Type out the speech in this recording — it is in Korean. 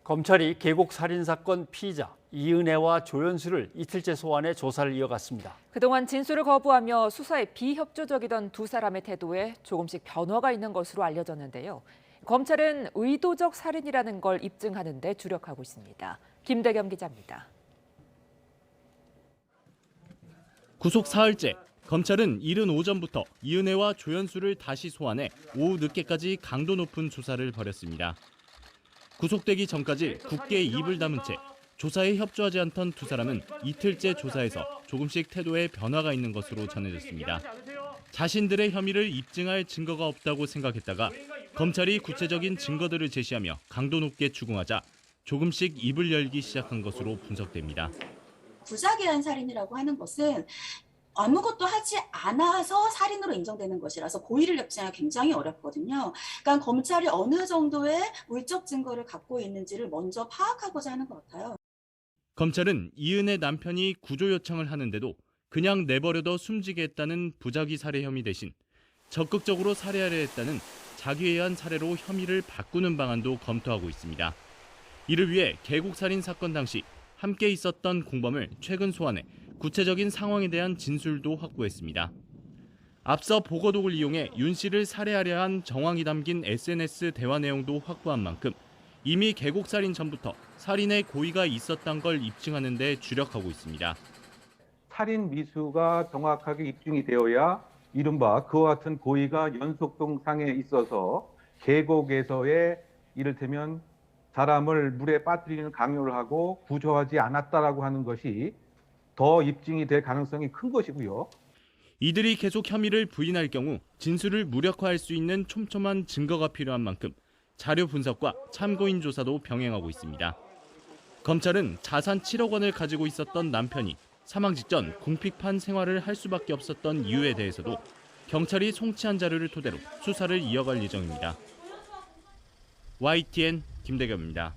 검찰이 계곡 살인 사건 피의자 이은혜와 조연수를 이틀째 소환해 조사를 이어갔습니다. 그동안 진술을 거부하며 수사에 비협조적이던 두 사람의 태도에 조금씩 변화가 있는 것으로 알려졌는데요. 검찰은 의도적 살인이라는 걸 입증하는 데 주력하고 있습니다. 김대겸 기자입니다. 구속 사흘째, 검찰은 이른 오전부터 이은혜와 조연수를 다시 소환해 오후 늦게까지 강도 높은 조사를 벌였습니다. 구속되기 전까지 굳게 입을 다문 채 조사에 협조하지 않던 두 사람은 이틀째 조사에서 조금씩 태도에 변화가 있는 것으로 전해졌습니다. 자신들의 혐의를 입증할 증거가 없다고 생각했다가 검찰이 구체적인 증거들을 제시하며 강도 높게 추궁하자 조금씩 입을 열기 시작한 것으로 분석됩니다. 부작위한 살인이라고 하는 것은 아무것도 하지 않아서 살인으로 인정되는 것이라서 고의를 입증하기가 굉장히 어렵거든요. 그러니까 검찰이 어느 정도의 물적 증거를 갖고 있는지를 먼저 파악하고자 하는 것 같아요. 검찰은 이은혜 남편이 구조 요청을 하는데도 그냥 내버려둬 숨지게 했다는 부작위 살해 혐의 대신 적극적으로 살해하려 했다는 자기에 의한 살해로 혐의를 바꾸는 방안도 검토하고 있습니다. 이를 위해 계곡 살인 사건 당시 함께 있었던 공범을 최근 소환해 구체적인 상황에 대한 진술도 확보했습니다. 앞서 보고독을 이용해 윤 씨를 살해하려 한 정황이 담긴 SNS 대화 내용도 확보한 만큼 이미 계곡 살인 전부터 살인의 고의가 있었던 걸 입증하는 데 주력하고 있습니다. 살인 미수가 정확하게 입증이 되어야 이른바 그와 같은 고의가 연속동상에 있어서 계곡에서의 이를테면 사람을 물에 빠뜨리는 강요를 하고 구조하지 않았다라고 하는 것이 더 입증이 될 가능성이 큰 것이고요. 이들이 계속 혐의를 부인할 경우 진술을 무력화할 수 있는 촘촘한 증거가 필요한 만큼 자료 분석과 참고인 조사도 병행하고 있습니다. 검찰은 자산 7억 원을 가지고 있었던 남편이 사망 직전 궁핍한 생활을 할 수밖에 없었던 이유에 대해서도 경찰이 송치한 자료를 토대로 수사를 이어갈 예정입니다. YTN 김대겸입니다.